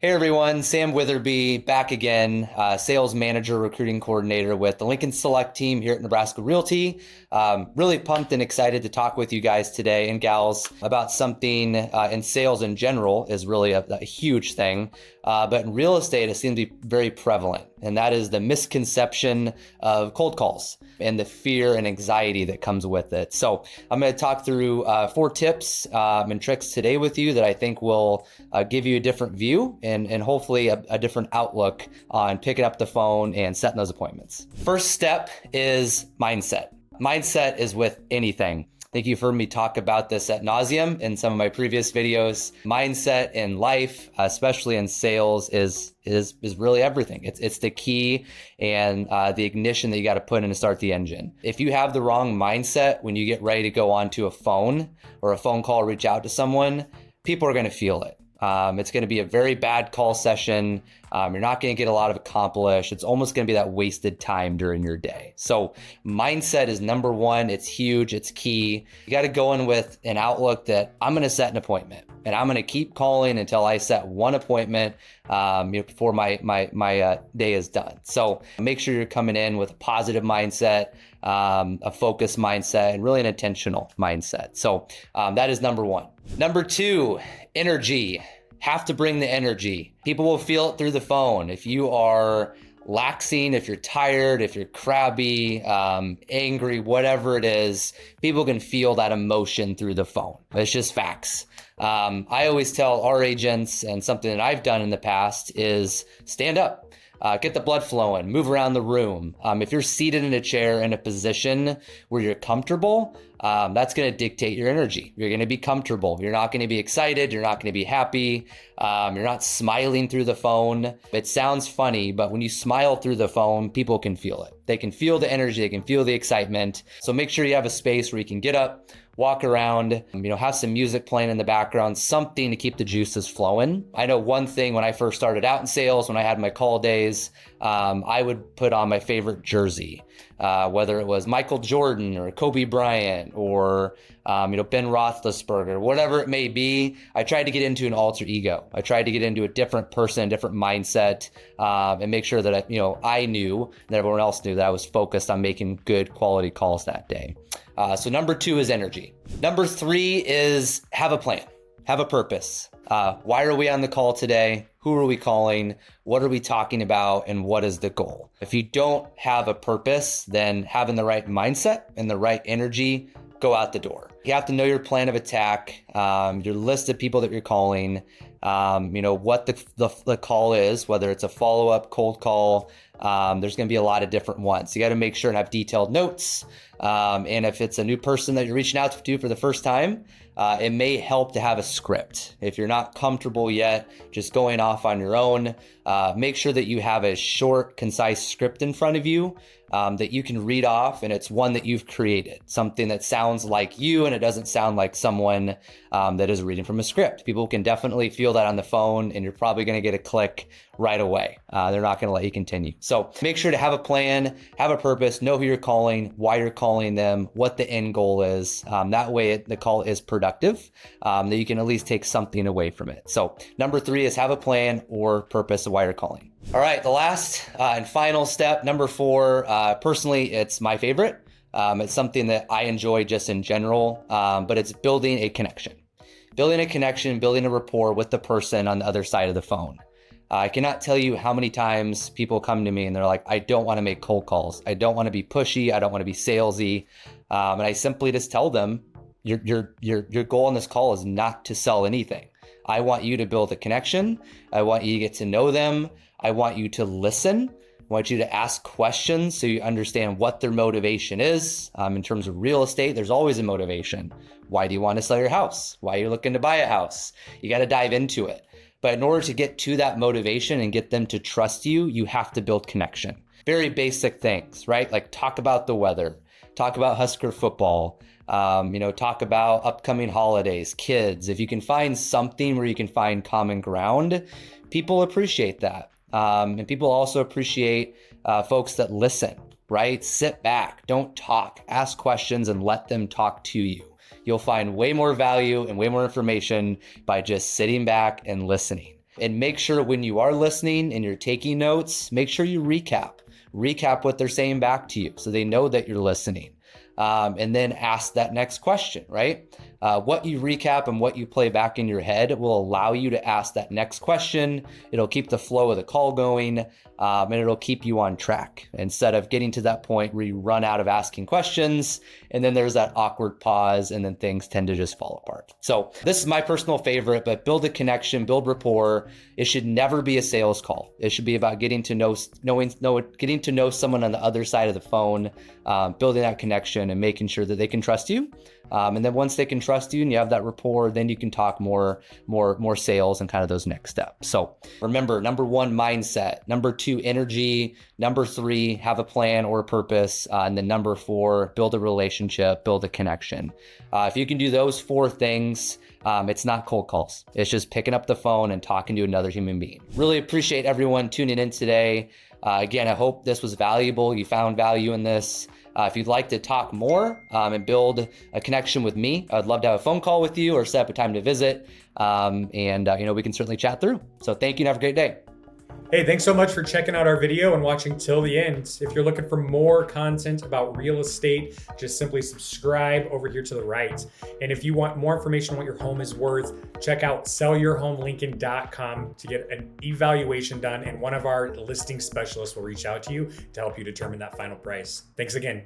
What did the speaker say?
Hey everyone, Sam Witherby back again, sales manager, recruiting coordinator with the Lincoln Select team here at Nebraska Realty. Really pumped and excited to talk with you guys today and gals about something in sales in general is really a huge thing, but in real estate it seems to be very prevalent, and that is the misconception of cold calls and the fear and anxiety that comes with it. So I'm going to talk through 4 tips and tricks today with you that I think will give you a different view and hopefully a different outlook on picking up the phone and setting those appointments. First step is mindset. Mindset is with anything. I think you've heard me talk about this ad nauseum in some of my previous videos. Mindset in life, especially in sales, is really everything. It's the key and the ignition that you got to put in to start the engine. If you have the wrong mindset when you get ready to go onto a phone or a phone call, reach out to someone, people are going to feel it. It's going to be a very bad call session. You're not going to get a lot of accomplished. It's almost going to be that wasted time during your day. So mindset is number one. It's huge. It's key. You got to go in with an outlook that I'm going to set an appointment and I'm going to keep calling until I set one appointment before my day is done. So make sure you're coming in with a positive mindset, a focused mindset, and really an intentional mindset. So that is number one. Number two, energy. Have to bring the energy. People will feel it through the phone. If you are laxing, if you're tired, if you're crabby, angry, whatever it is, people can feel that emotion through the phone. It's just facts. I always tell our agents, and something that I've done in the past is stand up. Get the blood flowing, move around the room. If you're seated in a chair in a position where you're comfortable, that's going to dictate your energy. You're going to be comfortable. You're not going to be excited. You're not going to be happy. You're not smiling through the phone. It sounds funny, but when you smile through the phone, people can feel it. They can feel the energy. They can feel the excitement. So make sure you have a space where you can get up, walk around, have some music playing in the background, something to keep the juices flowing. I know one thing when I first started out in sales, when I had my call days, I would put on my favorite jersey, whether it was Michael Jordan or Kobe Bryant or Ben Roethlisberger, whatever it may be. I tried to get into an alter ego. I tried to get into a different person, a different mindset, and make sure that I knew and that everyone else knew that I was focused on making good quality calls that day. So number 2 is energy. Number 3 is have a plan, have a purpose. Why are we on the call today? Who are we calling? What are we talking about? And what is the goal? If you don't have a purpose, then having the right mindset and the right energy go out the door. You have to know your plan of attack, your list of people that you're calling, what the call is, whether it's a follow-up cold call. There's going to be a lot of different ones. You got to make sure and have detailed notes. And if it's a new person that you're reaching out to for the first time, it may help to have a script. If you're not comfortable yet, just going off on your own, make sure that you have a short, concise script in front of you that you can read off, and it's one that you've created, something that sounds like you and it doesn't sound like someone that is reading from a script. People can definitely feel that on the phone, and you're probably going to get a click right away. They're not going to let you continue. So make sure to have a plan, have a purpose, know who you're calling, why you're calling them, what the end goal is. That way the call is productive, that you can at least take something away from it. So number 3 is have a plan or purpose of why you're calling. All right, the last and final step, number 4, personally, it's my favorite. It's something that I enjoy just in general, but it's building a connection. Building a connection, building a rapport with the person on the other side of the phone. I cannot tell you how many times people come to me and they're like, I don't want to make cold calls. I don't want to be pushy. I don't want to be salesy. And I simply just tell them, your goal on this call is not to sell anything. I want you to build a connection. I want you to get to know them. I want you to listen. I want you to ask questions so you understand what their motivation is. In terms of real estate, there's always a motivation. Why do you want to sell your house? Why are you looking to buy a house? You got to dive into it. But in order to get to that motivation and get them to trust you, you have to build connection. Very basic things, right? Like talk about the weather, talk about Husker football, talk about upcoming holidays, kids. If you can find something where you can find common ground, people appreciate that. And people also appreciate folks that listen, right? Sit back, don't talk, ask questions and let them talk to you. You'll find way more value and way more information by just sitting back and listening. And make sure when you are listening and you're taking notes, make sure you recap what they're saying back to you so they know that you're listening. And then ask that next question, right? What you recap and what you play back in your head will allow you to ask that next question. It'll keep the flow of the call going, and it'll keep you on track instead of getting to that point where you run out of asking questions and then there's that awkward pause and then things tend to just fall apart. So this is my personal favorite, but build a connection, build rapport. It should never be a sales call. It should be about getting to know someone on the other side of the phone, building that connection and making sure that they can trust you. And then once they can trust you and you have that rapport, then you can talk more sales and kind of those next steps. So remember, number 1, mindset. Number 2, energy. Number 3, have a plan or a purpose. And then number 4, build a relationship, build a connection. If you can do those 4 things, it's not cold calls. It's just picking up the phone and talking to another human being. Really appreciate everyone tuning in today. Again, I hope this was valuable. You found value in this. If you'd like to talk more and build a connection with me, I'd love to have a phone call with you or set up a time to visit. We can certainly chat through. So thank you and have a great day. Hey, thanks so much for checking out our video and watching till the end. If you're looking for more content about real estate, just simply subscribe over here to the right. And if you want more information on what your home is worth, check out sellyourhomelincoln.com to get an evaluation done, and one of our listing specialists will reach out to you to help you determine that final price. Thanks again.